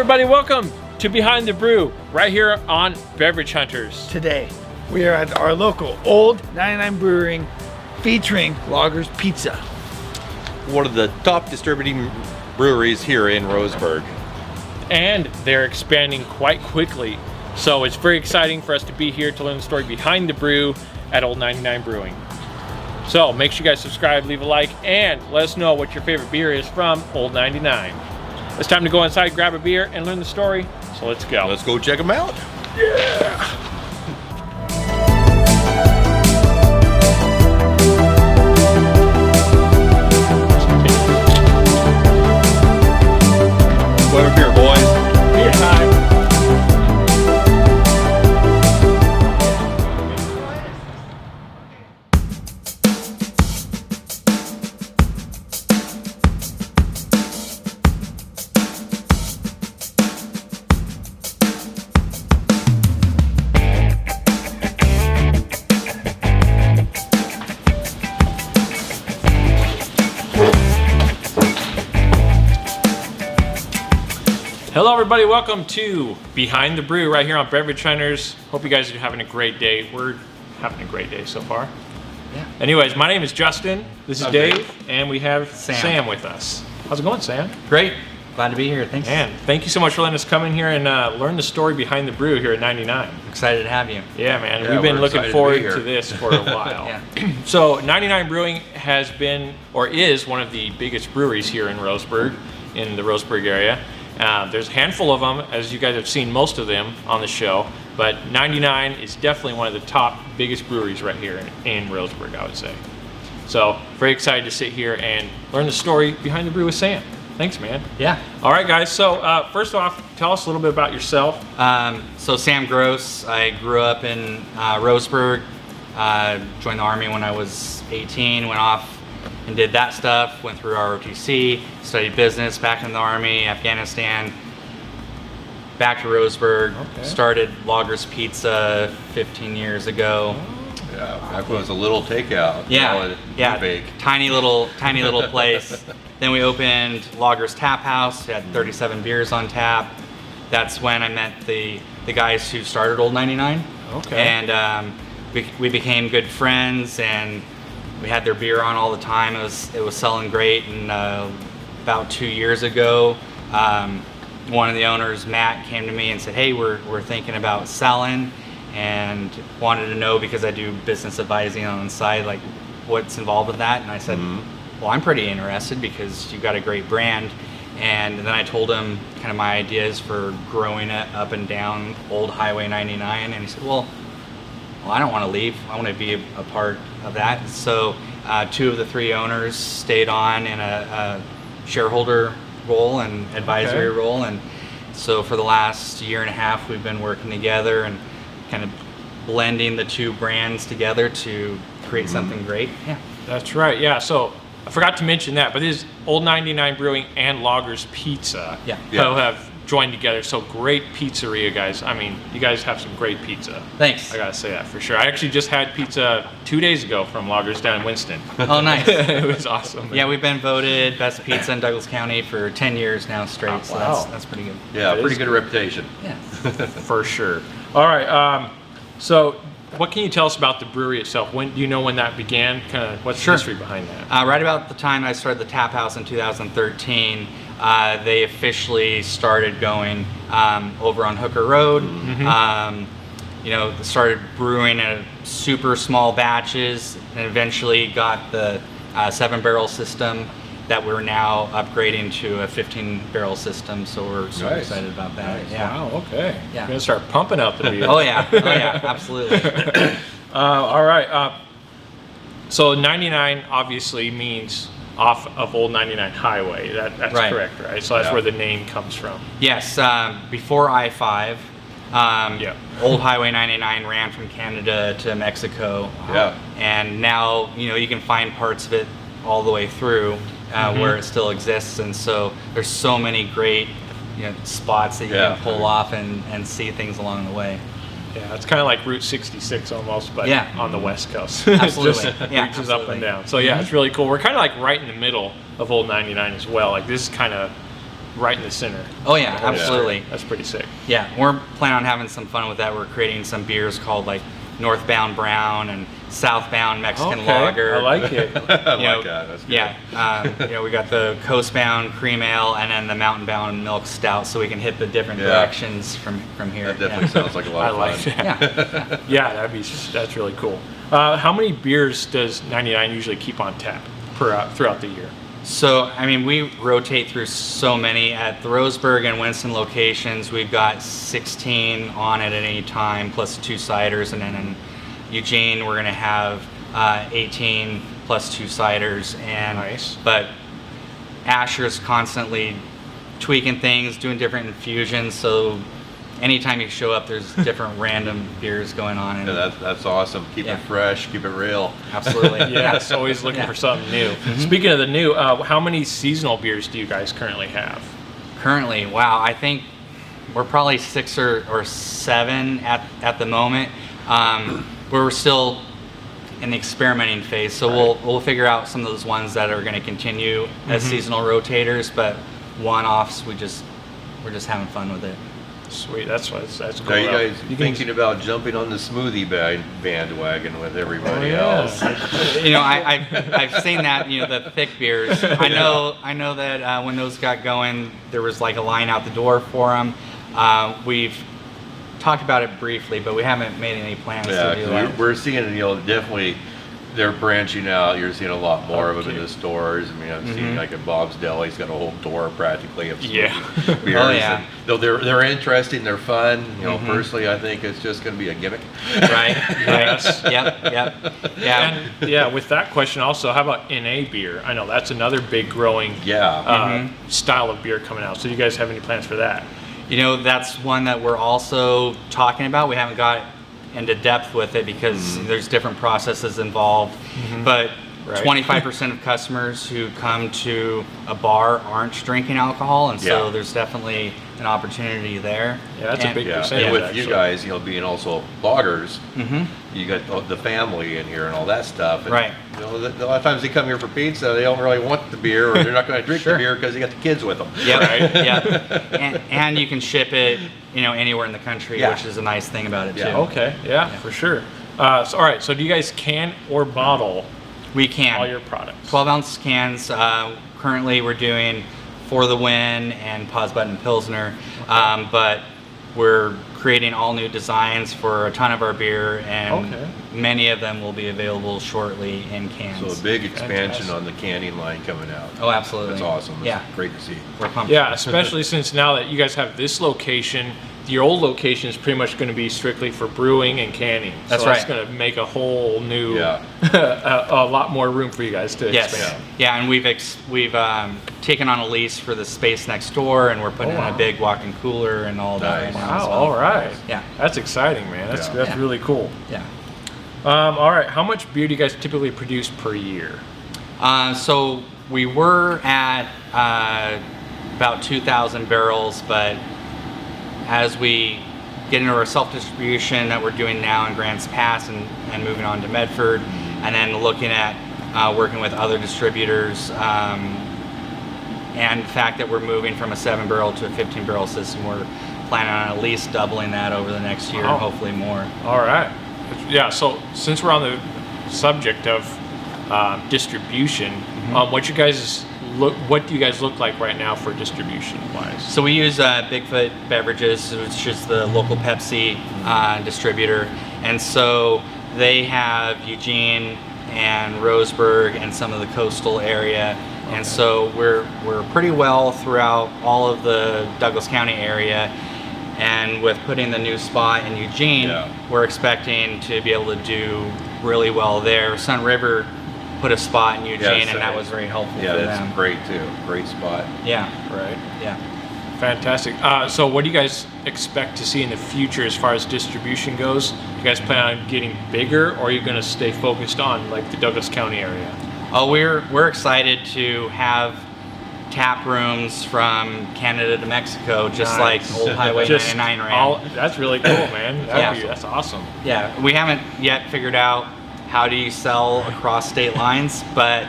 everybody, welcome to Behind the Brew, right here on Beverage Hunters. Today, we are at our local Old 99 Brewing featuring Loggers Pizza. One of the top distributing breweries here in Roseburg. And they're expanding quite quickly. So it's very exciting for us to be here to learn the story behind the brew at Old 99 Brewing. So make sure you guys subscribe, leave a like, and let us know what your favorite beer is from Old 99. It's time to go inside, grab a beer, and learn the story. So let's go. Let's go check them out. Yeah! Whatever beer, boys. Beer time. Hello everybody, welcome to Behind the Brew right here on Beverage Hunters. Hope you guys are having a great day. We're having a great day so far. Yeah. Anyways, my name is Justin, this is I'm Dave, Dave, and we have Sam with us. How's it going, Sam? Great. Glad to be here. Thanks. And thank you so much for letting us come in here and learn the story behind the brew here at 99. Excited to have you. Yeah, man, Yeah, we've been we're looking excited to forward be here. to this for a while. Yeah. So 99 Brewing has been, or is, one of the biggest breweries here in Roseburg, in the Roseburg area. There's a handful of them, as you guys have seen most of them on the show, but 99 is definitely one of the top biggest breweries right here in Roseburg, I would say. So very excited to sit here and learn the story behind the brew with Sam. Thanks, man. Yeah. All right, guys. So first off, tell us a little bit about yourself. So Sam Gross. I grew up in Roseburg. Joined the Army when I was 18. Went off and did that stuff. Went through ROTC. Studied business back in the Army, Afghanistan. Back to Roseburg. Okay. Started Loggers Pizza 15 years ago. Yeah, back when it was a little takeout. Yeah, yeah, Big. tiny little place. Then we opened Loggers Tap House. We had 37 beers on tap. That's when I met the guys who started Old 99. Okay. And we became good friends, and we had their beer on all the time. It was selling great. And about 2 years ago, one of the owners, Matt, came to me and said, "Hey, we're thinking about selling." And wanted to know, because I do business advising on the side, like what's involved with that. And I said, well, I'm pretty interested because you've got a great brand. And then I told him kind of my ideas for growing it up and down Old Highway 99. And he said, well, I don't want to leave. I want to be a part of that. So 2 of the 3 owners stayed on in a shareholder role and advisory role. And so for the last year and a half, we've been working together and kind of blending the 2 brands together to create something great. Yeah. That's right. Yeah. So I forgot to mention that, but it is Old 99 Brewing and Loggers Pizza Yeah. who have joined together. So great pizzeria, guys. I mean, you guys have some great pizza. Thanks. I gotta say that for sure. I actually just had pizza 2 days ago from Loggers down in Winston. Oh, nice. It was awesome. Yeah, we've been voted best pizza in Douglas County for 10 years now straight. Oh, So wow. that's pretty good. Yeah, That pretty is good reputation. Yeah. For sure. All right. So what can you tell us about the brewery itself? When do you know when that began? Kind of what's the Sure. history behind that? Right about the time I started the tap house in 2013, they officially started going over on Hooker Road. Started brewing in super small batches, and eventually got the 7-barrel system that we're now upgrading to a 15-barrel system. So we're super Nice. excited about that. Nice. Yeah. Wow. Okay. Yeah. You're gonna start pumping out the beer. Oh yeah. Oh yeah. Absolutely. All right. So 99 obviously means off of Old 99 Highway. That's Right. correct, right? So that's Yeah. where the name comes from. Yes. Before I-5. Yeah. Old Highway 99 ran from Canada to Mexico. Yeah. And now, you can find parts of it all the way through where it still exists. And so there's so many great spots that you Yeah. can pull off and see things along the way. Yeah, it's kind of like Route 66 almost, but Yeah. on the West Coast. Absolutely. It just Yeah, reaches up absolutely. and down. So yeah, it's really cool. We're kind of like right in the middle of Old 99 as well. Like this is kind of right in the center. Oh yeah, absolutely. That's pretty sick. Yeah, we're planning on having some fun with that. We're creating some beers called like Northbound Brown and Southbound Mexican Lager. I like it. I like that. That's good. Yeah, we got the Coastbound Cream Ale and then the Mountain Bound Milk Stout, so we can hit the different directions from here. That definitely sounds like a lot I of like fun. that. Yeah, that's really cool. How many beers does 99 usually keep on tap throughout the year? So, I mean, we rotate through so many. At the Roseburg and Winston locations, we've got 16 on at any time, plus 2 ciders. And then in Eugene, we're going to have 18 plus 2 ciders. And, nice. But Asher's constantly tweaking things, doing different infusions. So anytime you show up, there's different random beers going on. And Yeah, that's awesome. Keep it fresh, keep it real. Absolutely. Yes, always looking for something new. Speaking of the new, how many seasonal beers do you guys currently have? Currently, wow, I think we're probably 6 or 7 at the moment. We're still in the experimenting phase, so we'll figure out some of those ones that are going to continue as seasonal rotators, but one-offs we're just having fun with it. Sweet, that's cool. Are you guys thinking about jumping on the smoothie bandwagon with everybody else? I've seen that, the thick beers. I know that when those got going, there was like a line out the door for them. We've talked about it briefly, but we haven't made any plans to do that. We're seeing, definitely they're branching out. You're seeing a lot more of them in the stores. I mean, I've seen like at Bob's Deli, he's got a whole door practically of smoothie beers. Oh yeah. And though they're interesting, they're fun. Personally, I think it's just going to be a gimmick. Right. Yes. Yep. Yeah. And with that question also, how about NA beer? I know that's another big growing style of beer coming out. So do you guys have any plans for that? That's one that we're also talking about. We haven't got into depth with it because there's different processes involved. But 25% of customers who come to a bar aren't drinking alcohol, and so there's definitely an opportunity there. Yeah, that's a big percentage. And with you guys, being also loggers, you got the family in here and all that stuff. And, right. A lot of times they come here for pizza, they don't really want the beer, or they're not going to drink the beer because they got the kids with them. Yep. Right. And you can ship it, anywhere in the country, which is a nice thing about it too. Okay. Yeah, for sure. All right. So do you guys can or bottle? We can. All your products. 12-ounce cans. Currently, we're doing For the Win and Pause Button Pilsner, but we're creating all new designs for a ton of our beer, and many of them will be available shortly in cans. So a big expansion on the canning line coming out. Oh, absolutely. That's awesome. That's great to see. We're pumped. Yeah, especially since now that you guys have this location, your old location is pretty much going to be strictly for brewing and canning. That's That's going to make a whole new, a lot more room for you guys to expand. Yeah, and we've taken on a lease for the space next door, and we're putting in a big walk-in cooler and all that. Nice. Right now, Wow, so. all right. Yeah. That's exciting, man. That's really cool. Yeah. All right, how much beer do you guys typically produce per year? So we were at about 2,000 barrels, but as we get into our self-distribution that we're doing now in Grants Pass and moving on to Medford, and then looking at working with other distributors, and the fact that we're moving from a 7-barrel to a 15-barrel system, we're planning on at least doubling that over the next year, and hopefully more. All right. Yeah, so since we're on the subject of distribution, what do you guys look like right now for distribution wise? So we use Bigfoot Beverages, which is the local Pepsi distributor, and so they have Eugene and Roseburg and some of the coastal area, and so we're pretty well throughout all of the Douglas County area. And with putting the new spot in Eugene, we're expecting to be able to do really well there. Sun River put a spot in Eugene, and that was very helpful for them. Yeah, that's great too. Great spot. Yeah. Right. Yeah. Fantastic. So what do you guys expect to see in the future as far as distribution goes? Do you guys plan on getting bigger, or are you going to stay focused on like the Douglas County area? Oh, we're excited to have tap rooms from Canada to Mexico, just like Old Highway 99 ran. That's really cool, man. That's awesome. Yeah, we haven't yet figured out how do you sell across state lines, but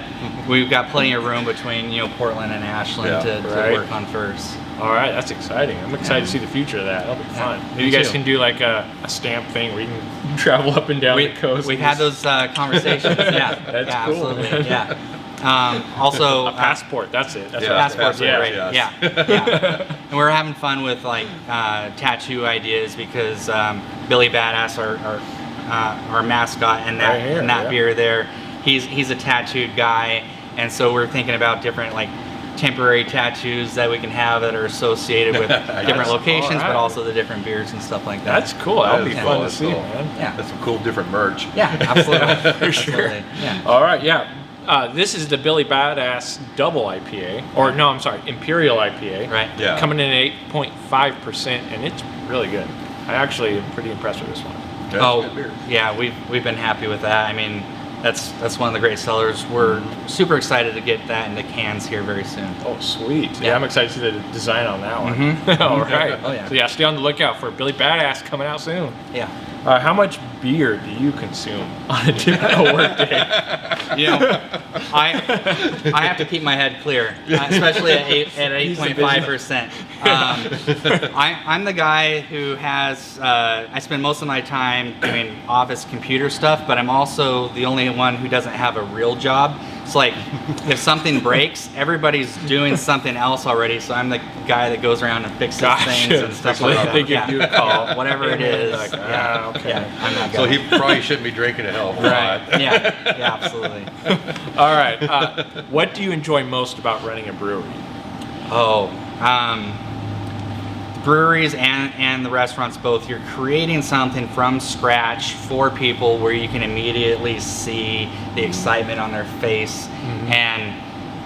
we've got plenty of room between Portland and Ashland to work on first. All right, that's exciting. I'm excited to see the future of that. That'll be fun. Maybe you guys can do like a stamp thing where you can travel up and down the coast. We've had those conversations. Yeah, that's cool. Absolutely. Yeah. Also, a passport. That's it. That's passports are great. Yes. Yeah. And we're having fun with like tattoo ideas because Billy Badass, our mascot, and that beer there, he's a tattooed guy, and so we're thinking about different like temporary tattoos that we can have that are associated with different locations, but also the different beers and stuff like that. That's cool. That'll be fun to see, cool. man. Yeah. That's some cool different merch. Yeah, absolutely. For sure. Absolutely. Yeah. All right, yeah. This is the Billy Badass Double IPA, or no, I'm sorry, Imperial IPA. Right. Yeah. Coming in at 8.5%, and it's really good. I actually am pretty impressed with this one. That's good beer. Yeah, we've been happy with that. I mean, that's one of the great sellers. We're super excited to get that into cans here very soon. Oh, sweet. Yeah, Yeah. I'm excited to see the design on that one. Mhm. All right. Oh, yeah. So yeah, stay on the lookout for Billy Badass coming out soon. Yeah. How much beer do you consume on a typical work day? I have to keep my head clear, especially at 8.5%. I'm the guy who has, I spend most of my time doing office computer stuff, but I'm also the only one who doesn't have a real job. It's like, if something breaks, everybody's doing something else already, so I'm the guy that goes around and fixes things and stuff like that. They give you a call. Yeah, whatever it is. Like, okay. Yeah, I'm that guy. So he probably shouldn't be drinking a hell of a lot. Yeah, absolutely. All right. What do you enjoy most about running a brewery? Breweries and the restaurants both, you're creating something from scratch for people where you can immediately see the excitement on their face. And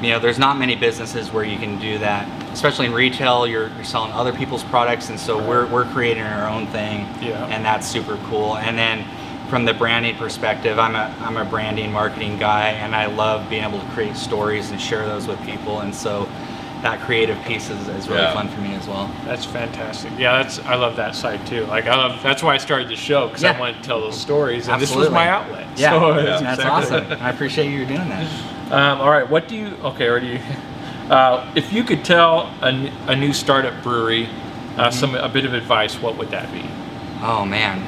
there's not many businesses where you can do that, especially in retail. You're selling other people's products, and so we're creating our own thing. And that's super cool. And then from the branding perspective, I'm a branding marketing guy, and I love being able to create stories and share those with people, and so that creative piece is really fun for me as well. That's fantastic. Yeah, I love that side too. Like that's why I started the show, because I wanted to tell those stories, and Absolutely. this was my outlet. Yeah, So that's exactly awesome. I appreciate you doing that. All right, what do you? Okay, or do you? If you could tell a new startup brewery a bit of advice, what would that be? Oh man,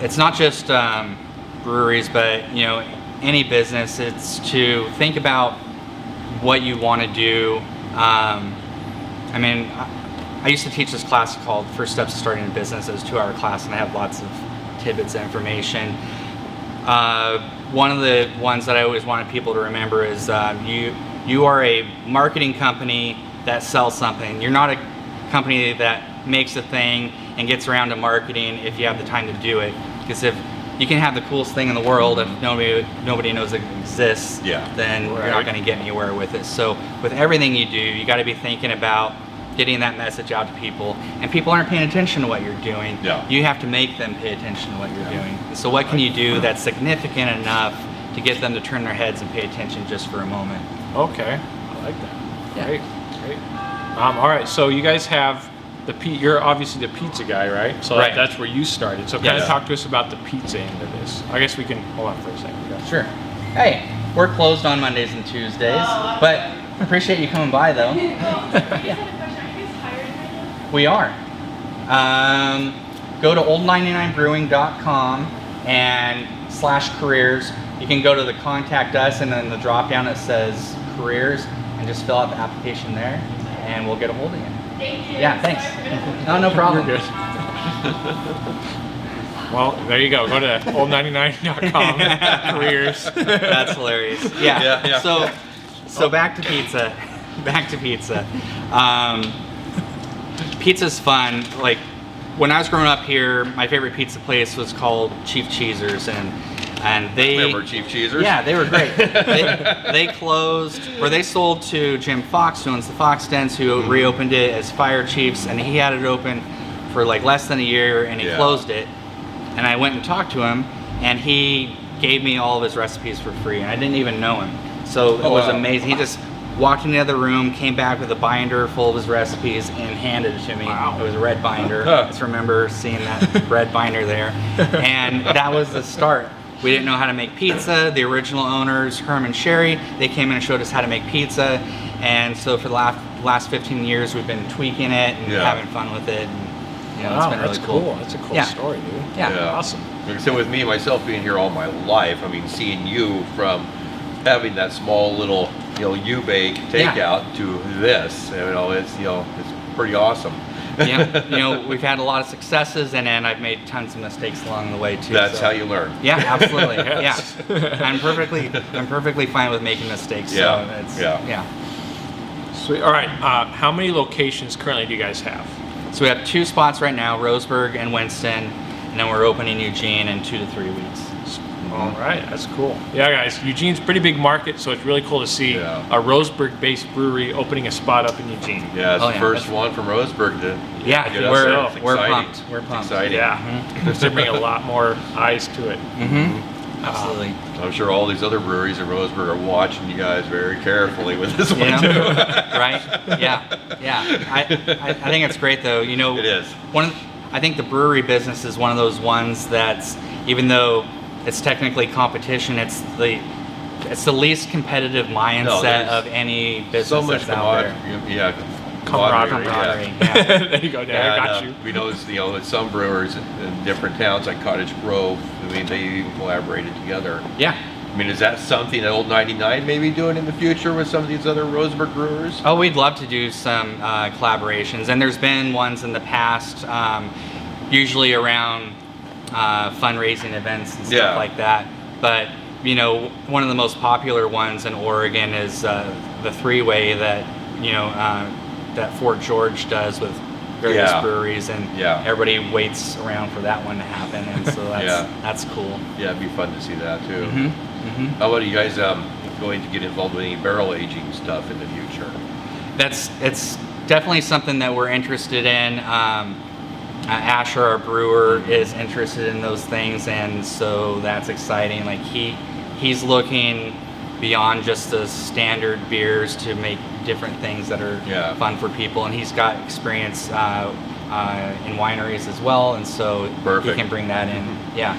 it's not just breweries, but any business. It's to think about what you want to do. I used to teach this class called First Steps to Starting a Business. It was a 2-hour class, and I have lots of tidbits of information. One of the ones that I always wanted people to remember is you are a marketing company that sells something. You're not a company that makes a thing and gets around to marketing if you have the time to do it. Because if you can have the coolest thing in the world, if nobody knows it exists, then you're not going to get anywhere with it. So with everything you do, you got to be thinking about getting that message out to people, and people aren't paying attention to what you're doing. You have to make them pay attention to what you're doing. So what can you do that's significant enough to get them to turn their heads and pay attention just for a moment? Okay, I like that. Yeah. Great. All right, so you guys have you're obviously the pizza guy, right? So Right. that's where you started. So kind of talk to us about the pizza end of this. I guess we can hold on for a second. Sure. Hey, we're closed on Mondays and Tuesdays, but I appreciate you coming by though. We are. Go to old99brewing.com and /careers. You can go to the contact us, and then the drop down that says careers, and just fill out the application there, and we'll get a hold of you. Thank you. Yeah, thanks. No problem. You're good. Well, there you go. Go to old99.com careers. That's hilarious. Yeah. Yeah. So back to pizza. Pizza's fun. Like when I was growing up here, my favorite pizza place was called Chief Cheesers, and they Remember Chief Cheesers? Yeah, they were great. they closed, or they sold to Jim Fox, who owns the Fox Dens, who reopened it as Fire Chiefs, and he had it open for like less than a year, and he closed it. And I went and talked to him, and he gave me all of his recipes for free, and I didn't even know him. So it was amazing. He just walked in the other room, came back with a binder full of his recipes and handed it to me. Wow. It was a red binder. I just remember seeing that red binder there. And that was the start. We didn't know how to make pizza. The original owners, Herm and Sherry, they came in and showed us how to make pizza. And so for the last 15 years, we've been tweaking it and having fun with it. And, it's been really cool. That's a cool story, dude. Yeah. Awesome. Like I said, with me, myself being here all my life, I mean, seeing you from having that small little, U-bake takeout to this, it's pretty awesome. Yeah, we've had a lot of successes, and then I've made tons of mistakes along the way too. That's how you learn. Yeah, absolutely. Yes. Yeah, I'm perfectly fine with making mistakes. Yeah. So yeah. Sweet. All right. How many locations currently do you guys have? So we have 2 spots right now, Roseburg and Winston, and then we're opening Eugene in 2 to 3 weeks. All right, that's cool. Yeah, guys, Eugene's a pretty big market, so it's really cool to see a Roseburg-based brewery opening a spot up in Eugene. Yeah, it's the first one from Roseburg to get us we're there. It's pumped. exciting. We're pumped. It's exciting. Yeah, there's bring a lot more eyes to it. Absolutely. I'm sure all these other breweries in Roseburg are watching you guys very carefully with this one too. Right? Yeah. I think it's great though. It is. I think the brewery business is one of those ones that's, even though it's technically competition, it's the least competitive mindset of any business So much that's out there. Camaraderie. Yeah. There you go, Dad. I got you. We know, at some brewers in different towns like Cottage Grove, I mean, they even collaborated together. Yeah. I mean, is that something that Old 99 may be doing in the future with some of these other Roseburg brewers? Oh, we'd love to do some collaborations, and there's been ones in the past, usually around fundraising events and stuff like that. But one of the most popular ones in Oregon is the three-way that that Fort George does with various breweries, and everybody waits around for that one to happen, and so that's cool. Yeah, it'd be fun to see that too. How about you guys going to get involved with any barrel aging stuff in the future? It's definitely something that we're interested in. Asher, our brewer, is interested in those things, and so that's exciting. Like he's looking beyond just the standard beers to make different things that are fun for people, and he's got experience in wineries as well, and so he can bring that in. Yeah,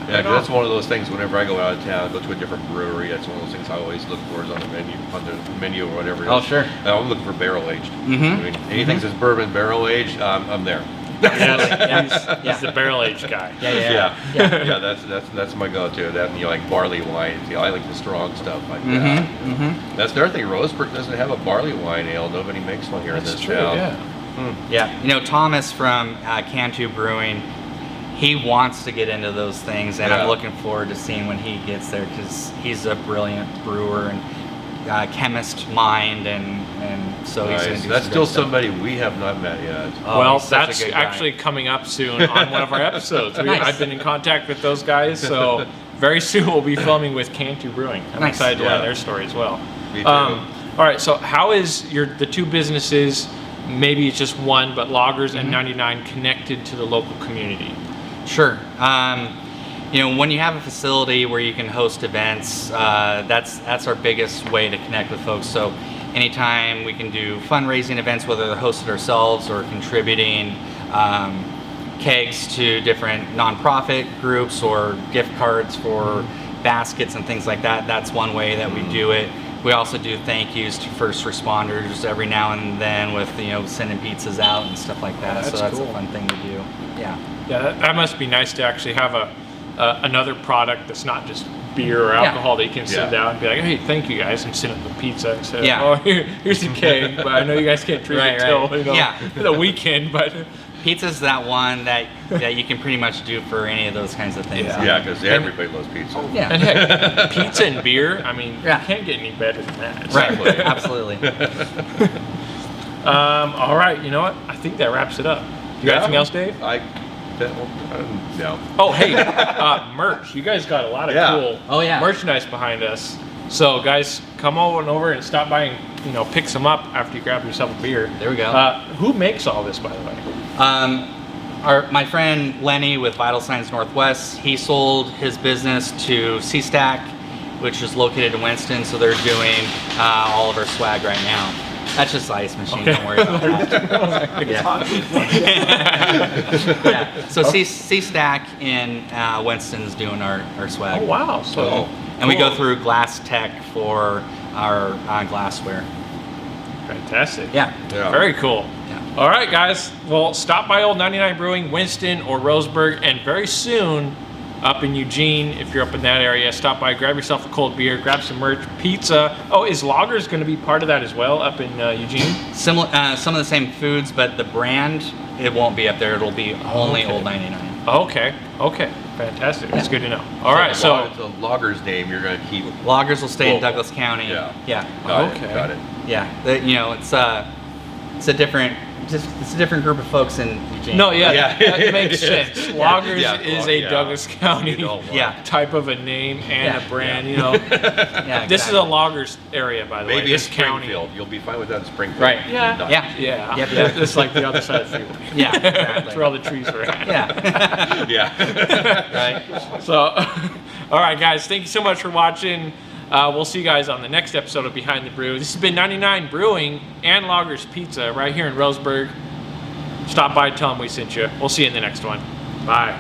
because that's one of those things. Whenever I go out of town, go to a different brewery, that's one of those things I always look for is on the menu or whatever. Oh, sure. I'm looking for barrel aged. I mean, anything that's bourbon barrel aged, I'm there. He's the barrel aged guy. Yeah. That's my go-to. That and like barley wine. I like the strong stuff like that. That's the other thing. Roseburg doesn't have a barley wine ale. Nobody makes one here in this town. Yeah. Thomas from Cantu Brewing, he wants to get into those things, and I'm looking forward to seeing when he gets there, because he's a brilliant brewer and chemist mind, and so he's going to do That's some still good stuff. somebody we have not met yet. Well, that's actually coming up soon on one of our episodes. Nice. I've been in contact with those guys, so very soon we'll be filming with Cantu Brewing. I'm excited to learn their story as well. Me too. All right, so how is the two businesses, maybe it's just one, but Loggers and 99, connected to the local community? Sure. When you have a facility where you can host events, that's our biggest way to connect with folks. So anytime we can do fundraising events, whether they're hosted ourselves or contributing kegs to different nonprofit groups or gift cards for baskets and things like that, that's one way that we do it. We also do thank yous to first responders every now and then with sending pizzas out and stuff like that. That's so that's cool. a fun thing to do. Yeah. Yeah, that must be nice to actually have another product that's not just beer or alcohol that you can send out and be like, hey, thank you guys, and send them the pizza instead of, oh, here's a keg, but I know you guys can't drink it till the weekend, but pizza's that one that you can pretty much do for any of those kinds of things. Yeah, because everybody loves pizza. Yeah. And heck, pizza and beer, I mean, you can't get any better than that. Right, absolutely. All right, you know what? I think that wraps it up. You got anything else, Dave? No. Oh, hey, merch. You guys got a lot of cool merchandise behind us. So, guys, come on over and stop by and pick some up after you grab yourself a beer. There we go. Who makes all this, by the way? My friend Lenny with Vital Signs Northwest, he sold his business to C-Stack, which is located in Winston. So they're doing all of our swag right now. That's just the ice machine. Okay. Don't worry about that. Yeah. So C-Stack in Winston's doing our swag. Oh, wow. So, And we go through Glass Tech for our glassware. fantastic. Yeah. Very cool. Yeah. All right, guys. Well, stop by Old 99 Brewing, Winston or Roseburg, and very soon up in Eugene, if you're up in that area, stop by, grab yourself a cold beer, grab some merch, pizza. Oh, is Loggers going to be part of that as well up in Eugene? Similar, some of the same foods, but the brand, it won't be up there. It'll be only Okay. Old 99. Okay. Fantastic. That's good to know. All right, so the logger's name you're going to keep. Loggers will stay in Local. Douglas County. Yeah. Yeah. Okay. Got it. Yeah. It's a different group of folks in Eugene. no, yeah, Yeah. that makes sense. Loggers Yeah, is a yeah. Douglas County You don't want- Yeah. type of a name and Yeah. a brand. Yeah. This is a Loggers area, by the way. Maybe in This county. Springfield. You'll be fine with that in Springfield. Right. Yeah. Done. Yeah. Yeah. Yep. Yeah. It's like the other side of the freeway. Yeah. That's Exactly. where all the trees are at. Yeah. Yeah. Right. So, all right, guys, thank you so much for watching. We'll see you guys on the next episode of Behind the Brew. This has been 99 Brewing and Loggers Pizza right here in Roseburg. Stop by, tell them we sent you. We'll see you in the next one. Bye.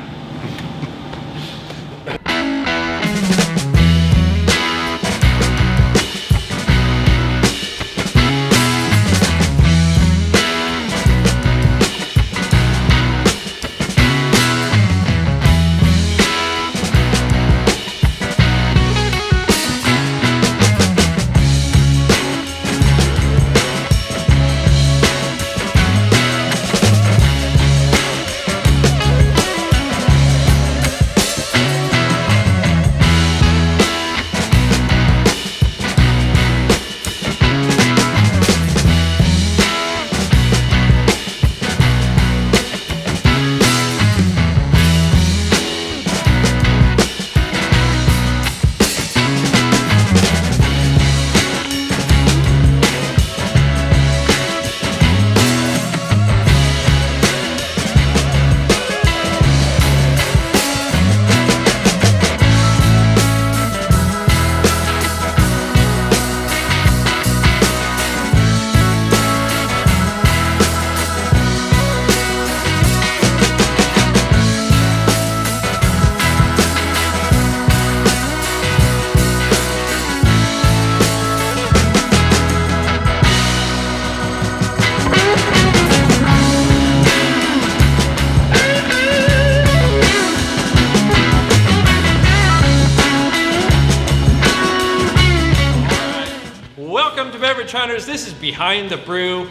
Welcome to Beverage Hunters. This is Behind the Brew.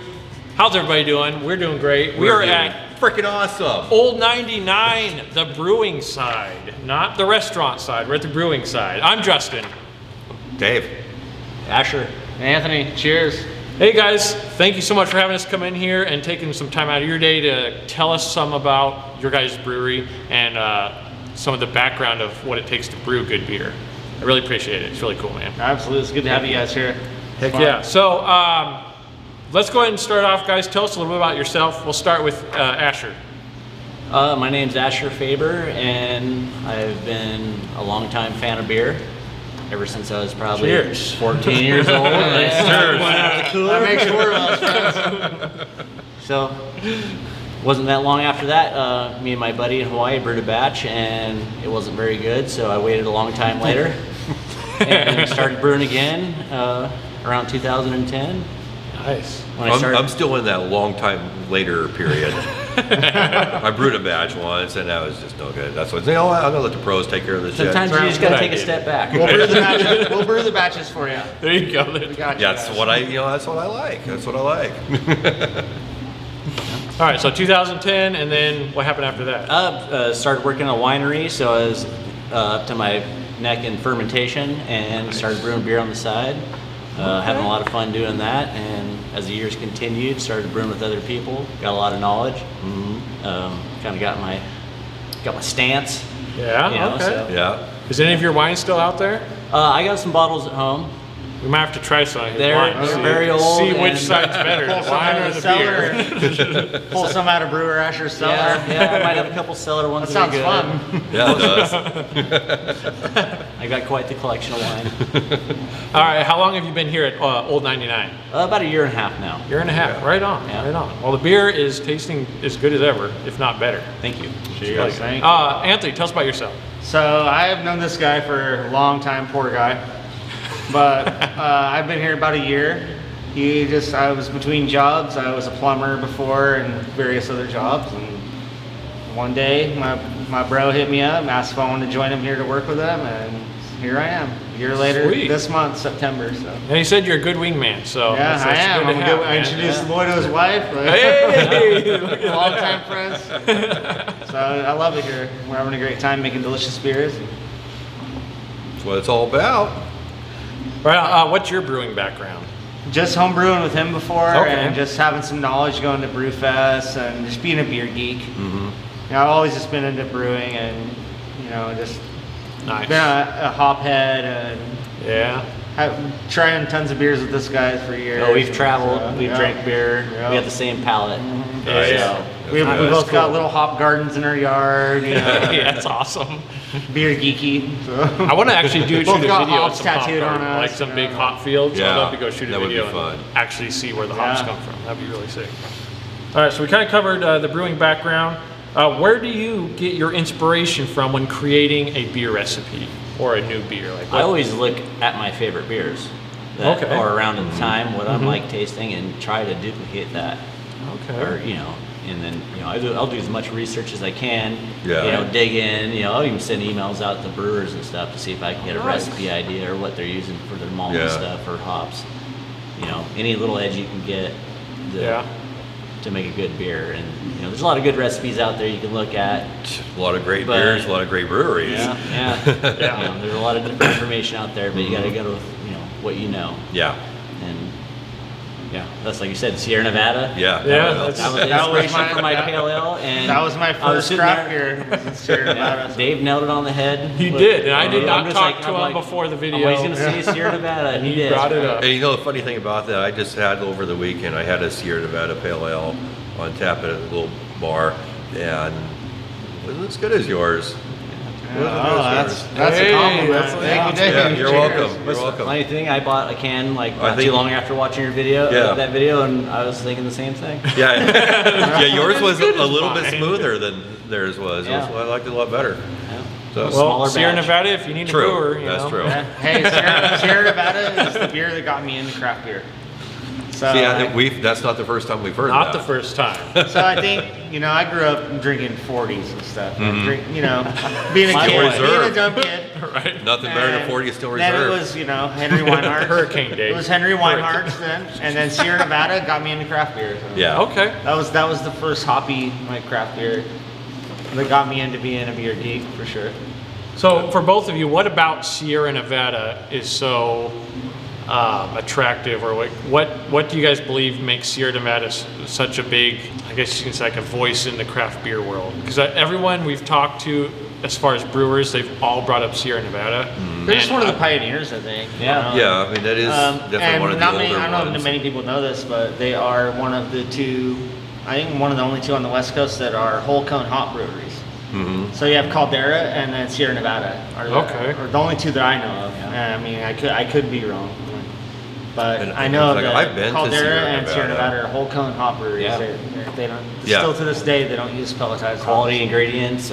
How's everybody doing? We're doing great. We are at freaking awesome. Old 99, the brewing side, not the restaurant side. We're at the brewing side. I'm Justin. Dave. Asher. Anthony, cheers. Hey guys, thank you so much for having us come in here and taking some time out of your day to tell us some about your guys' brewery and some of the background of what it takes to brew good beer. I really appreciate it. It's really cool, man. Absolutely, it's good to have you guys here. Heck yeah. So let's go ahead and start off, guys. Tell us a little bit about yourself. We'll start with Asher. My name's Asher Faber, and I've been a longtime fan of beer ever since I was probably Cheers. 14 years old. Cheers. That makes sure I was friends. So, wasn't that long after that, me and my buddy in Hawaii brewed a batch, and it wasn't very good, so I waited a long time later and started brewing again around 2010. Nice. When I started, I'm still in that long time later period. I brewed a batch once, and that was just no good. That's what I'm gonna let the pros take care of this shit. sometimes you just gotta Good take a idea. step back. We'll brew the batches. We'll brew the batches for you. There you go. We got you. That's guys. what that's what I like. That's what I like. All right, so 2010, and then what happened after that? Started working in a winery, so I was up to my neck in fermentation and started brewing beer on the side. Having a lot of fun doing that, and as the years continued, started brewing with other people. Got a lot of knowledge. Kind of got my stance. Yeah, You know, okay. so- Yeah. Is any of your wine still out there? I got some bottles at home. We might have to try some of his They're wine. very old See which and- side's better, the wine or the beer. Pull some out of Brewer Asher's cellar. Yeah, I might have a couple cellar ones. That that are sounds good. fun. Yeah, it does. I got quite the collection of wine. All right, how long have you been here at Old 99? About a year and a half now. Year and a half, right on, Yeah. right on. Well, the beer is tasting as good as ever, if not better. Thank you. Cheers. Thank you. Anthony, tell us about yourself. So I have known this guy for a long time, poor guy. But I've been here about a year. I was between jobs. I was a plumber before and various other jobs. And one day my bro hit me up, asked if I wanted to join him here to work with him. And here I am, a year later, Sweet. this month, September. So. And he said you're a good wingman, so Yeah, that's I am. good to have, I man. introduced the boy to his wife. Hey, look at Long-time friends. So I love it here. We're having a great time making delicious beers. That's what it's all about. Well, what's your brewing background? Just home brewing with him before, Okay. and just having some knowledge going to brew fest and just being a beer geek. Mm-hmm. I've always just been into brewing and just Nice. been a hop head and Yeah. trying tons of beers with this guy for years. Oh, we've traveled, So, we've yeah. drank beer, Yeah. we have the same palate. Yeah. We That's both got cool. little hop gardens in our yard. Yeah, that's awesome. Beer geeky. So. I want to actually shoot Both a got video of hops some hop tattooed on garden, us, like some big yeah. hop fields. Yeah, I'd love to go shoot a that would be video fun. and actually see where the hops Yeah. come from. That'd be really sick. All right, so we kind of covered the brewing background. Where do you get your inspiration from when creating a beer recipe or a new beer? Like I always look at my favorite beers that Okay. are around at the time, what I'm like tasting, and try to duplicate that. Okay. Or and then I'll do as much research as I can. Yeah. Dig in. I'll even send emails out to brewers and stuff to see if I can get a Nice. recipe idea or what they're using for their malt Yeah. and stuff or hops. Any little edge you can get. Yeah. To make a good beer, and there's a lot of good recipes out there you can look at. A lot of great But- beers, a lot of great breweries. Yeah. There's a lot of different information out there, but you got to go with what you know. Yeah. And that's like you said, Sierra Nevada. Yeah. Yeah, That was the That was inspiration for my pale ale, and That was my I first sitting craft there- beer. Was in Sierra Nevada. Dave nailed it on the head. He But- did, and I did I'm not just talk like- to I'm him like, before the Oh, video. he's gonna say Sierra Nevada, and he He did. brought it up. Hey, the funny thing about that, I just had over the weekend, I had a Sierra Nevada Pale Ale on tap at a little bar, and it wasn't as good as yours. That's Hey, a compliment. that's a Thank you, compliment. Dave. Yeah, you're Cheers. welcome. You're welcome. Funny thing, I bought a can not I think- too long after watching your video, Yeah. that video, and I was thinking the same thing. Yeah, yeah, yours was a good as little bit mine. smoother than theirs was. Yeah. I liked it a lot better. So, Well, Smaller Sierra batch. Nevada, if you need true. a brewer, That's true. Hey, Sierra Nevada is the beer that got me into craft beer. So, See, that's not the first time we've heard Not that. the first time. so I think I grew up drinking 40s and stuff. Mm-hmm. Being a My kid, boy. being a dumb kid. Right. Nothing better than And 40 Still Then it Reserve. was Henry Weinhardt. Hurricane Day. It was Henry Weinhardt then, and then Sierra Nevada got me into craft beer. So Yeah. Okay. That was the first hoppy craft beer that got me into being a beer geek for sure. So for both of you, what about Sierra Nevada is so attractive, or what do you guys believe makes Sierra Nevada such a big, I guess you can say, like a voice in the craft beer world? Because everyone we've talked to, as far as brewers, they've all brought up Sierra Nevada. They're just And one of the pioneers, I think. Yeah. Yeah, I mean, that is definitely and one of the not older many, I don't know ones. if many people know this, but they are one of the two, I think one of the only two on the West Coast that are whole cone hop breweries. Mhm. So you have Caldera and then Sierra Nevada are are the only two that I know of. Yeah. I mean, I could be wrong, but And I know it's like, that I've been to Caldera Sierra and Sierra Nevada. Nevada are whole cone hop breweries. Yeah. They don't Yeah. still to this day they don't use pelletized Quality hops. ingredients,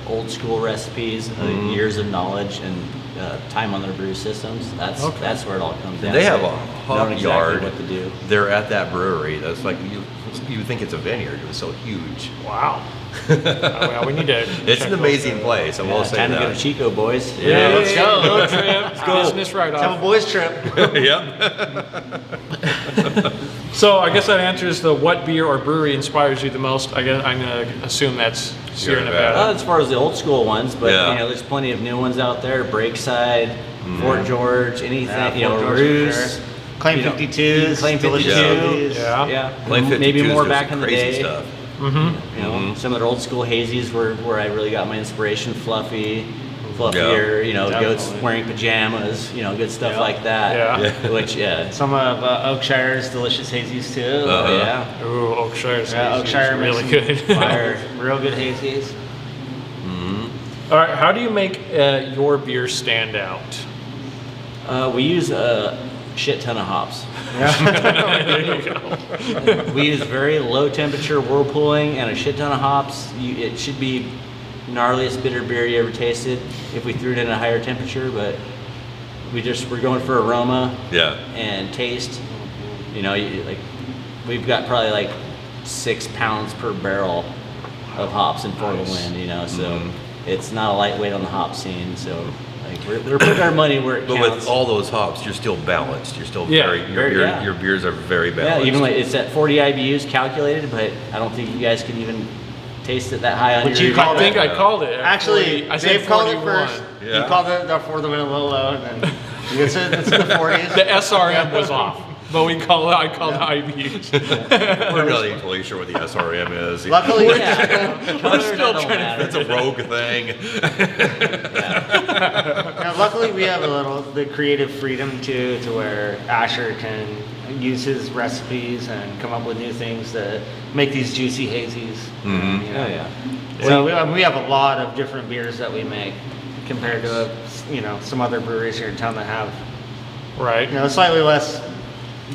old school recipes, years of knowledge, and time on their brew systems. That's where it all comes down. They have to. a hop Knowing exactly yard. what to do. They're at that brewery. That's like you think it's a vineyard. It was so huge. wow. Well, we need to. It's check an those amazing out. place. I will say Time to go to that. Chico, boys. Yeah, let's go. Road trip. Business right Let's have a off. boys trip. Yep. So I guess that answers the what beer or brewery inspires you the most. I guess I'm gonna assume that's Sierra Sierra Nevada. As far as the old school ones, but Yeah. there's plenty of new ones out there. Breakside, Fort George, anything. Fort George for Ruse. sure. Claim you know, 52s, Claim delicious 52. Yeah. Yeah. Lane 52 Maybe more is back some in the crazy day. stuff. You know, some of their old school hazies were where I really got my inspiration. Fluffy, fluffier, you know, Definitely. goats wearing pajamas, you know, good stuff like that. Yeah. Which, Some of Oakshire's delicious hazies too. yeah. Ooh, Oakshire's Yeah, hazy is Oakshire really makes good. some fire, real good hazies. All right, how do you make your beer stand out? We use a shit ton of hops. There you go. We use very low temperature whirlpooling and a shit ton of hops. It should be gnarliest bitter beer you ever tasted if we threw it in a higher temperature, but we're going for aroma Yeah. and taste. You know, like we've got probably like 6 pounds per barrel of hops in For the Wind, you know, so it's not a lightweight on the hop scene. So like we're putting our money where it But counts. with all those hops, you're still balanced. You're still Yeah, your beers are very Yeah, balanced. even like it's at 40 IBUs calculated, but I don't think you guys can even taste it that high on Would your you call I think I called it. at Actually, 40. I said Dave called it 41. first. Yeah. You called it For the Wind a little low, and then it's in the 40s. The SRM was off, but I called it IBUs. We're not even totally sure what the SRM is. Luckily, We're still trying to It's a rogue thing. luckily we have the creative freedom to where Asher can use his recipes and come up with new things to make these juicy hazies. You know? Oh yeah. So we have a lot of different beers that we make compared to some other breweries here in town that have Right. slightly less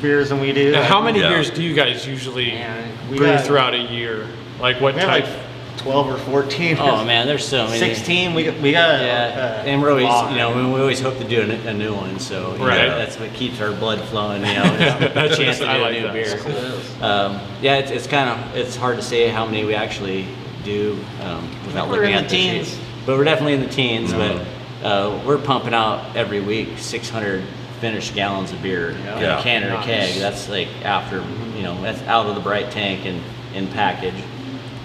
beers than we do. Now, how many Yeah. beers do you guys usually Man, we brew got- throughout a year? Like what We have type? like 12 or 14. Oh man, there's so many. 16. We got Yeah, and we're always, lot. we always hope to do a new one. So you know, Right. that's what keeps our blood flowing. You know, a chance to do I a like new that. beer. It's Yeah, it's hard to say how many we actually do without We're looking in at the the teens. sheet. But we're definitely in the teens. But we're pumping out every week 600 finished gallons of beer in Yeah. a can or a Nice. keg. That's like after that's out of the bright tank and in package.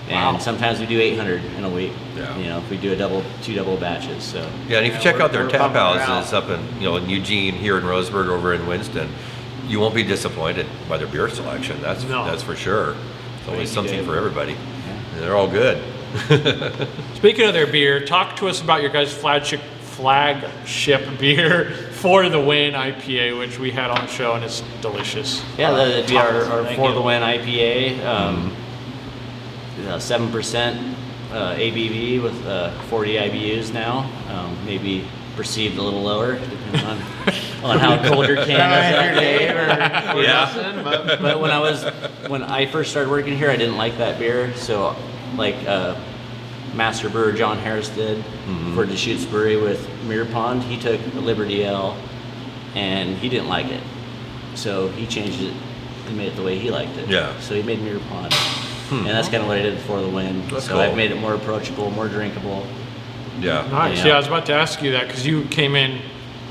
And Wow. sometimes we do 800 in a week. Yeah. If we do two double batches. So. Yeah, and if you check out their we're tap pumping it houses up in in Eugene, here in Roseburg, over in Winston, you won't be disappointed by their beer selection. That's for sure. It's always you, something Dave. for everybody. And they're all good. Speaking of their beer, talk to us about your guys' flagship beer, For the Win IPA, which we had on the show, and it's delicious. Yeah, that'd be our Thank For you. the Win IPA. 7% ABV with 40 IBUs now. Maybe perceived a little lower, depending on how cold your can is that day. But when I first started working here, I didn't like that beer. So, like Master Brewer John Harris did for Deschutes Brewery with Mirror Pond, he took a Liberty Ale, and he didn't like it. So he changed it and made it the way he liked it. Yeah. So he made Mirror Pond. And that's kind of what I did For the Win. That's so cool. I've made it more approachable, more drinkable. Yeah. Nice. Yeah. Yeah, I was about to ask you that because you came in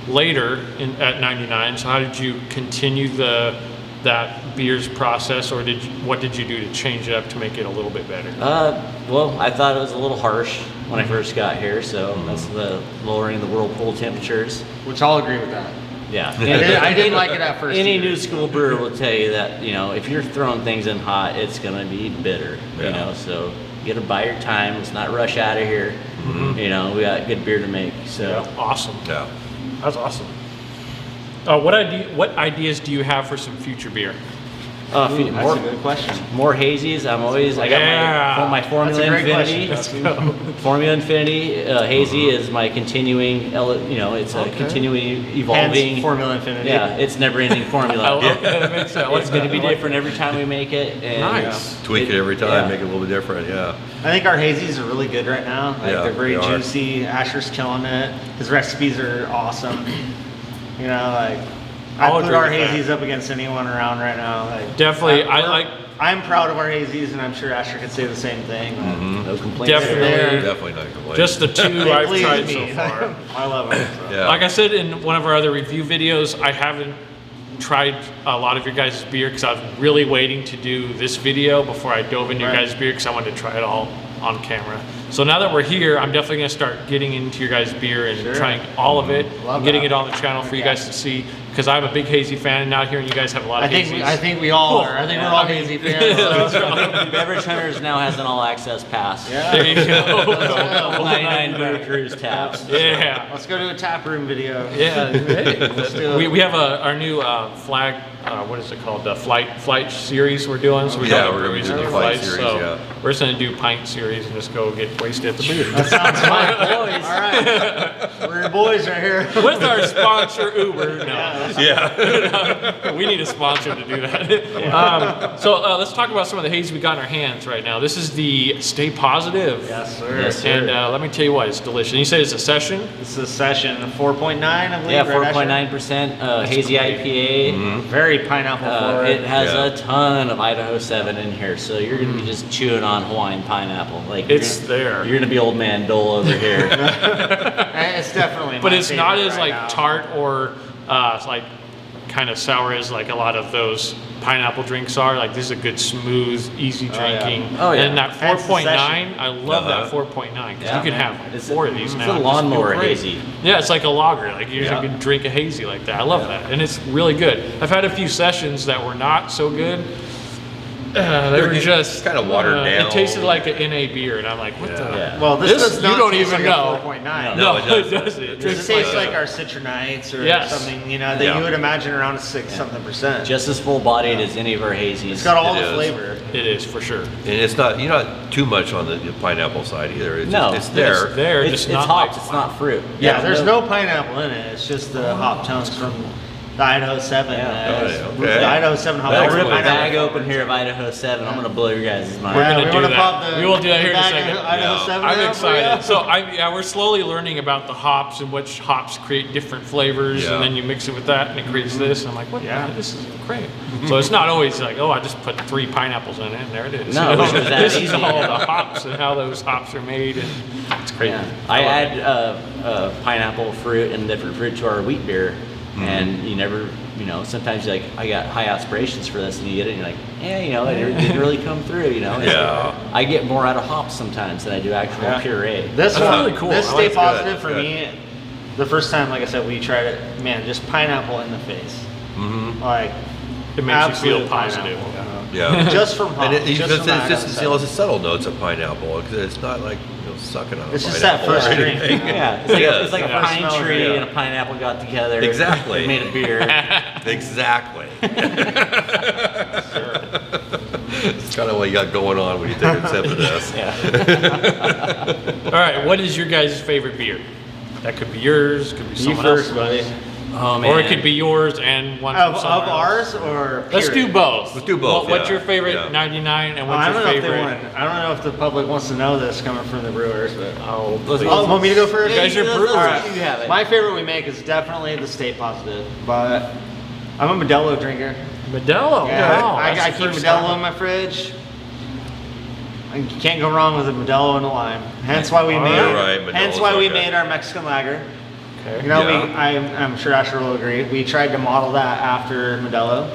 later at 99. So how did you continue that beer's process, or what did you do to change it up to make it a little bit better? Well, I thought it was a little harsh when I first got here, so that's the lowering the whirlpool temperatures. which I'll agree with that. Yeah. I didn't like it at first. Any either. new school brewer will tell you that, if you're throwing things in hot, it's going to be bitter, Yeah. so you got to buy your time. Let's not rush out of here. We got good beer to make, so. Awesome. Yeah. That's awesome. What ideas do you have for some future beer? That's a good question. More hazies. I got my Formula That's a great Infinity. question. Formula Infinity hazy is my continuing. It's a continuing evolving. Hence Formula Infinity. Yeah, it's never-ending formula. I love that. That makes sense. It's going to be different every time we make it. And Nice. Tweak it every time, yeah. make it a little bit different. Yeah. I think our hazies are really good right now. Yeah, They're very they are. juicy. Asher's killing it. His recipes are awesome. I I'll put agree our with that. hazies up against anyone around right now. Definitely, I'm proud of our hazies, and I'm sure Asher could say the same thing. No complaints. Definitely. They're- Definitely not complaining. just the two they I've please tried me. so far. I love them. So. yeah. Like I said in one of our other review videos, I haven't tried a lot of your guys' beer because I was really waiting to do this video before I dove into your Right. guys' beer because I wanted to try it all on camera. So now that we're here, I'm definitely going to start getting into your guys' beer and Sure. trying all of it, Love and getting that. it on the channel for you guys to see. Because I'm a big hazy fan, and now hearing you guys have a lot of hazies. I think we all are. I think we're all hazy fans. Beverage Hunters now has an all access pass. There you go. 99 Brew Cruise taps. Yeah. Let's go to a tap room video. Yeah. Hey. Let's do it. We have our new flag. What is it called? The flight series we're doing. So we Yeah, got we're gonna be breweries doing and the new flight flights. series, So yeah. we're just gonna do pint series and just go get wasted at the booth. That sounds fun. Boys. All right. We're your boys right here. With our sponsor Uber. No. Yeah. We need a sponsor to do that. So let's talk about some of the haze we got in our hands right now. This is the Stay Positive. Yes, sir. Yes, sir. And let me tell you what, it's delicious. And you say it's a session? This is a session 4.9, I believe. Yeah, right, Asher? 4.9% hazy IPA. Very pineapple forward. It has Yeah. a ton of Idaho 7 in here, so you're gonna be just chewing on Hawaiian pineapple. Like It's there. You're gonna be old man Dole over here. It's definitely But my it's not favorite as right like now. tart or like kind of sour as like a lot of those pineapple drinks are. Like this is a good, smooth, easy yeah. drinking. Oh, yeah. And that Hence the 4.9, session. I love that Uh-huh. 4.9 because Yeah, you can man. have It's 4 a- of these it's now. a Just lawnmower feel great. hazy. Yeah, it's like a lager. Like you Yeah. can drink a hazy like that. I love that, and it's really good. I've had a few sessions that were not so good. They They're were just kinda watered down. It tasted like an NA beer, and I'm like, what the? Yeah. Well, this This- does not you don't taste even like know. a 4.9. No, it doesn't. doesn't. It This tastes tastes like like our citronites or Yes. something, you know, that Yeah. you would imagine around a 6-something percent. Just as full bodied as any of our hazies. It's got all It the is. flavor. it is for sure. And it's not, you're not too much on the pineapple side either. It's No, just, it's there. It's there, It's, just it's not hops, like it's not fruit. Yeah, there's no pineapple in it. It's just the hop tones from the Idaho 7. Yeah. Okay. The Idaho 7 hop I'll tones. rip a Pineapple bag open here of Idaho 7. I'm gonna blow your guys' mind. We're gonna we do wanna that. pop the- We will do that here in a the bag second. of Idaho Yeah. 7 I'm out for excited. you. So we're slowly learning about the hops and which hops create different flavors, Yeah. and then you mix it with that, and it creates this. And I'm like, what? Yeah. This is great. So it's not always like, oh, I just put 3 pineapples in it, and there it is. No, You know, it was that this is easy. all the hops and how those hops are made, and it's great. Yeah. I love add it. pineapple fruit and different fruit to our wheat beer, and you never, sometimes you're like, I got high aspirations for this, and you get it, and you're like, yeah, it didn't really come through, It's Yeah. like, I get more out of hops sometimes than I do actual Yeah. puree. This That's one, really cool. This I Stay like that. Positive Good, for good. me, the first time, like I said, we tried it, man, just pineapple in the face. Like, It makes you feel absolute positive. pineapple. Yeah. Just from hops. And it, just because from it's just Idaho it's subtle notes of pineapple. It's not like sucking on a It's just that pineapple or first drink. anything. Yeah, it's like, Yeah. it's like a Yeah. pine Smell, tree yeah. and a pineapple got together. Exactly. and made a beer. Exactly. It's kind of what you got going on when you take a sip of this. All right, what is your guys' favorite beer? That could be yours, could be You someone first, else's. buddy. Oh man. Or it could be yours and one Of from somewhere else. ours or Let's do period? both. Let's do both, What's yeah. your favorite Yeah. 99 and Oh, what's I your don't know if they favorite? want. I don't know if the public wants to know this coming from the brewers, but. Oh, Let's- Oh, want me to go first? You guys are brewers. All Alright. You have it. My favorite we make is definitely the Stay Positive, but I'm a Modelo drinker. Modelo. Yeah, Wow, I that's the keep first Modelo time. in my fridge. You can't go wrong with a Modelo and a lime. Hence why we All made. right. Modelo's Hence why we okay. made our Mexican lager. Okay. You know, Yeah. I'm sure Asher will agree. We tried to model that after Modelo.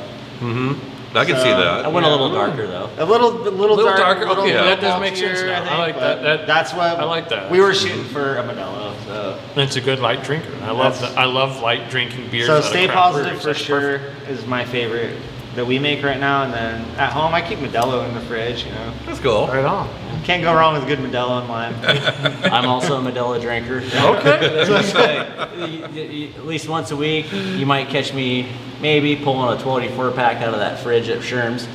I can see So, I that. went a little darker though. A little darker, okay, bit that does make sense maltier, now. I like but that. That's what I like that. We were shooting for a Modelo. So, It's a good light drinker. I love That's- that. I love light drinking beers. so out of Stay craft Positive breweries. for That's sure perfect. is my favorite that we make right now. And then at home, I keep Modelo in the fridge. You know, That's cool. Right on. can't go wrong with a good Modelo and lime. I'm also a Modelo drinker. Okay. At least once a week, you might catch me maybe pulling a 24 pack out of that fridge at Sherm's.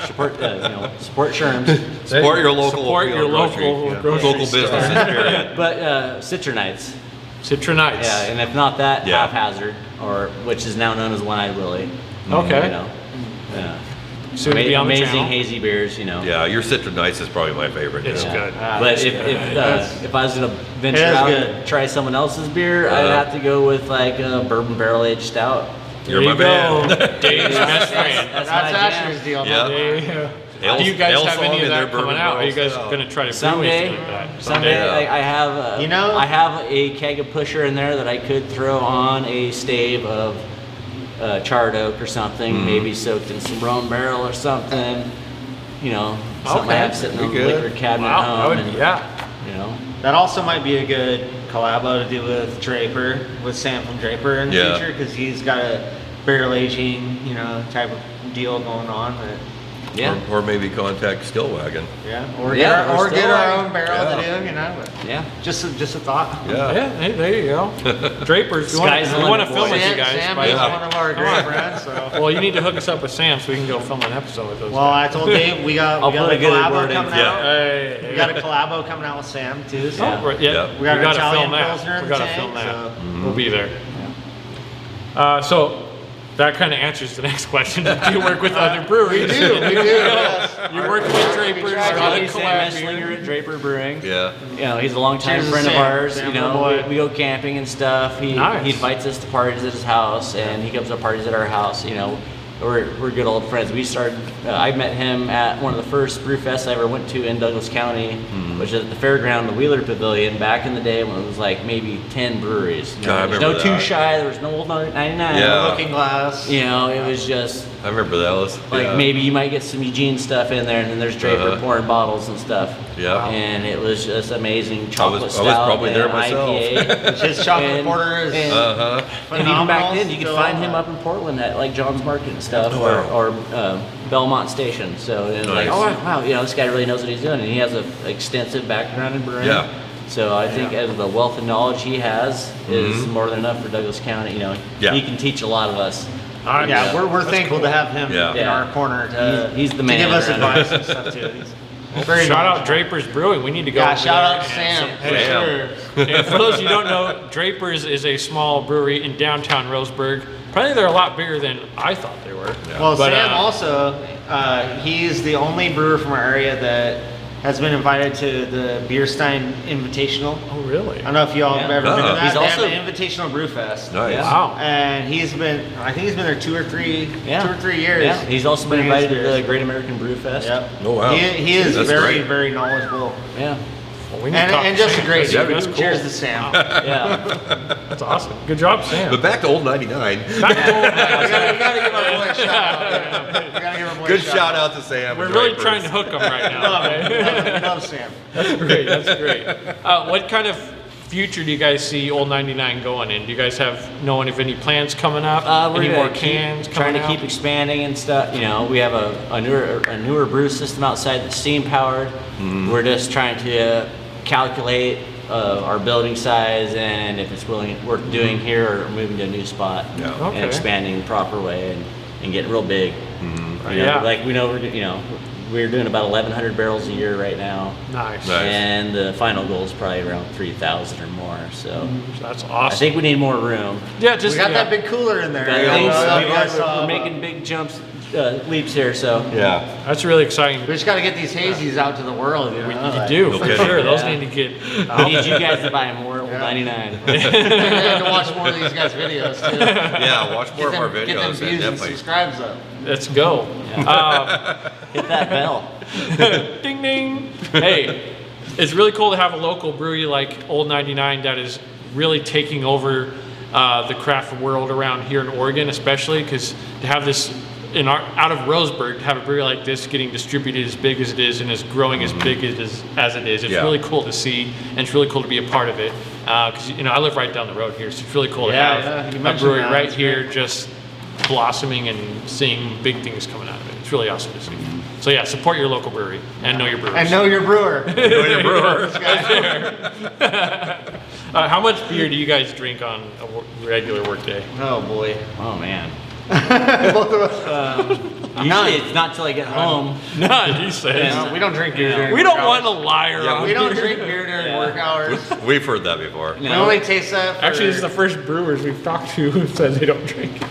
Support Sherm's. Support your local. Support your grocery, local yeah. grocery local store. businesses. Period. But Citronites. Citronites. Yeah, and if not that, Yeah. Haphazard, or which is now known as One Eyed Willie. Okay. Yeah. Soon to be on the Amazing channel. hazy beers, Yeah, your Citronites is probably my favorite. It's yeah. good. But if I was gonna venture It is out good. and try someone else's beer, I'd have to go with like a bourbon barrel aged stout. You're There my you go. man. Dave's best friend. That's That's my jam. Asher's deal. Yeah. Do you guys have any Hellsong of and their that coming bourbon out? Are you guys barrel going to try to brew Someday, anything like that? someday Yeah. I have You know- I have a keg of pusher in there that I could throw on a stave of charred oak or something, maybe soaked in some rum barrel or something. something I have sitting on the Pretty good. liquor cabinet Wow, at that home. would- And, yeah. That also might be a good collabo to do with Draper, with Sam from Draper in the Yeah. future, because he's got a barrel aging, type of deal going on. But, Yeah. Or maybe contact Stillwagon. yeah, or get still our like- own barrel Yeah. to do, but Yeah. just a thought. Yeah. Yeah, hey, there you go. Drapers, we Sky's the want to limit, film boys. with you guys. Sam by is the way. one of our great friends. So. Well, you need to hook us up with Sam so we can go film an episode with those Well, I told Dave we got I'll a put a good collabo word in coming for you. out. Hey, We got a collabo coming out with Sam too. So. Oh, right, yeah. Yeah. We got an gotta Italian film that. Pilsner in We the gotta tank, film that. so- We'll be there. So that kind of answers the next question. Do you work with other breweries? We do. Yes. You work with Drapers. try to got a He's Sam collab Esslinger here. at Draper Brewing. Yeah. He's a longtime Cheers to friend of Sam. ours. Sam, my boy. We go camping and stuff. He Nice. invites us to parties at his house, and he comes to parties at our house. We're good old friends. We started. I met him at one of the first brew fests I ever went to in Douglas County, which is at the fairground, the Wheeler Pavilion, back in the day when it was like maybe 10 breweries. I There was no remember Too that. Shy. There was no Old 99. Yeah. Looking Glass. It was just I remember that was like maybe you might get some Eugene stuff in there, and then there's Draper Uh-huh. pouring bottles and stuff. Yeah. And it was just amazing. Chocolate I was stout probably there and myself. IPA. His chocolate And- porter is and- Uh-huh. And even back phenomenal. then, you could Still find on him that. up in Portland at like John's Market and stuff, Oh, wow. or Belmont Station. So it was like, Nice. oh wow, this guy really knows what he's doing, and he has an extensive background in brewing. Yeah. So I think as the wealth of knowledge he has is more than enough for Douglas County. Yeah. He can teach a lot of us. Yeah, we're thankful to have him Yeah. in Yeah. our corner to, He's the to man give us around advice and stuff too. He's very Shout out knowledgeable. Drapers Brewing. We need to go. Yeah, over shout there out and Sam. say- For Sam. sure. And for those of you who don't know, Drapers is a small brewery in downtown Roseburg. Probably they're a lot bigger than I thought they were. Well, But, Sam also, he's the only brewer from our area that has been invited to the Beerstein Invitational. Oh, really? I don't know if y'all have Yeah. ever been to Uh-huh. that. He's They have also- the Invitational Brew Fest. Nice. Yeah. Wow. And I think he's been there 2 or 3 years. Yeah, he's also been bringing his invited to the beers. Great American Brew Fest. Yep. Oh, wow. He is That's very, great. very knowledgeable. Yeah. Well, we need to talk And to just a Sam. great That's- dude. That's cool. Cheers to Sam. Yeah. That's awesome. Good job, Sam. But back to Old 99. You gotta give our boy a shout out. You gotta give our boy Good a shout out to Sam. We're and really Drapers. trying to hook them right now. We love Sam. That's great. That's great. What kind of future do you guys see Old 99 going in? Do you guys know of any plans coming up? We're any gonna more cans trying coming to keep out? expanding and stuff. We have a newer brew system outside that's steam powered. We're just trying to calculate our building size and if it's worth doing here or moving to a new spot Yeah. Okay. and expanding the proper way and getting real big. Yeah. Like we're doing about 1,100 barrels a year right now. Nice. Nice. And the final goal is probably around 3,000 or more. So That's I awesome. think we need more room. Yeah, just We got that big cooler in there. But You things- know, you guys we're saw, making big jumps, leaps here. So Yeah. That's really exciting. We just got to get these hazies out to the world. You know? You do No for kidding. sure. Those Yeah. need to get. I need you guys to buy more Old 99. And to watch more of these guys' videos too. Yeah, watch more of our Get them videos. views and Definitely. subscribes up. Let's go. Hit that bell. Ding ding. Hey, it's really cool to have a local brewery like Old 99 that is really taking over the craft world around here in Oregon, especially because to have this out of Roseburg, to have a brewery like this getting distributed as big as it is and is growing as big as it is, it's Yeah. really cool to see, and it's really cool to be a part of it. Because I live right down the road here, so it's really cool Yeah, to have you a mentioned brewery that. right It's here, great. just blossoming and seeing big things coming out of it. It's really awesome to see. So yeah, support your local brewery and know your brewers. And know your brewer. Know your brewer. How much beer do you guys drink on a regular work day? Oh boy. Oh man. Both of us. Usually it's not till I get home. None, he says. No, we don't drink beer during We work don't want a hours. liar Yeah, on We don't here. drink beer during Yeah. work hours. We've heard that before. We only taste that. Actually, this is the first brewers we've talked to who said they don't drink.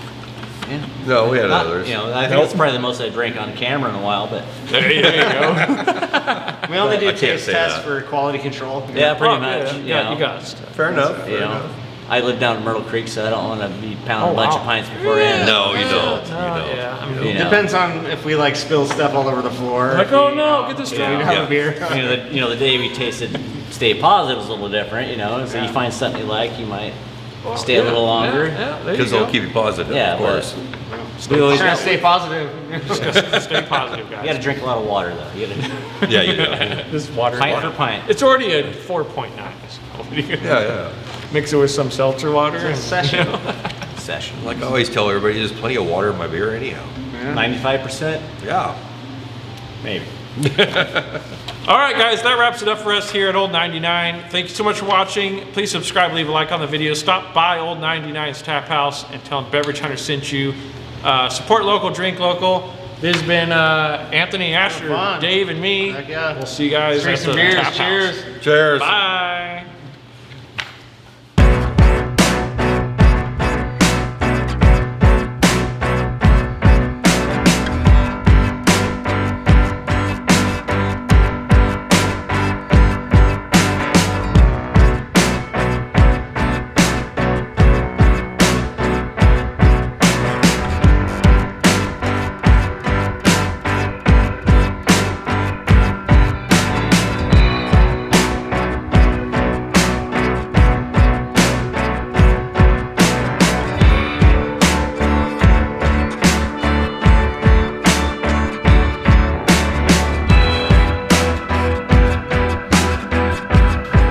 Yeah. No, we had Not- others. I think that's probably the most I drank on camera in a while, but There you go. We only do I can't taste say tests that. for quality control. yeah, pretty Oh, much. Yeah, you got it. Fair enough. You Fair know, enough. I live down in Myrtle Creek, so I don't want to be pounding Oh, a bunch wow. of pints beforehand. No, you don't. You don't. yeah, I mean, You know. Depends on if we like spill stuff all over the floor. Like, If oh we, no, get this we straight. don't have Yeah. a beer. The day we tasted Stay Positive was a little different, So you find something you like, you might stay a little longer. Yeah, there you Because go. they'll keep you positive, Yeah, of course. We always Trying to stay positive. Stay positive, You got to guys. drink a lot of water though. You got to Yeah, you do. This water. pint for pint. It's already a 4.9. So Yeah. mix it with some seltzer water. It's a session. Session. Like I always tell everybody, there's plenty of water in my beer anyhow. 95%. Yeah. Maybe. All right, guys, that wraps it up for us here at Old 99. Thank you so much for watching. Please subscribe, leave a like on the video. Stop by Old 99's Tap House and tell them Beverage Hunter sent you. Support local, drink local. This has been Anthony, Asher, fun. Dave, and me. Heck yeah. We'll see you guys Drink at some the beers. Tap Cheers. House. Cheers. Bye.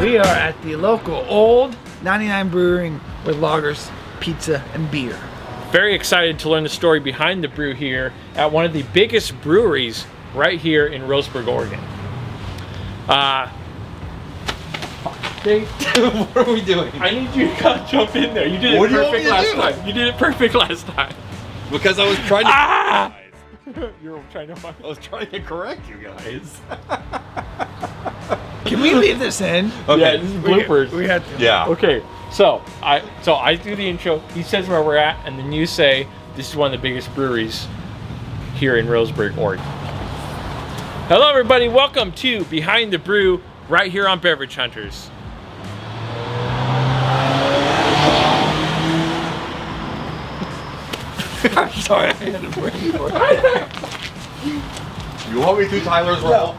We are at the local Old 99 Brewing with lagers, pizza, and beer. Very excited to learn the story behind the brew here at one of the biggest breweries right here in Roseburg, Oregon. Dave, What are we doing? I need you to jump in there. You did What it do you want perfect me to last do? time. You did it perfect last time. Because I was trying to. Ah! You were trying to find. I was trying to correct you guys. Can we leave this in? Yeah, this is bloopers. We had to. Yeah. Okay, so I do the intro. He says where we're at, and then you say this is one of the biggest breweries here in Roseburg, Oregon. Hello, everybody. Welcome to Behind the Brew, right here on Beverage Hunters. I'm sorry, I had to break. You want me to, Tyler's role?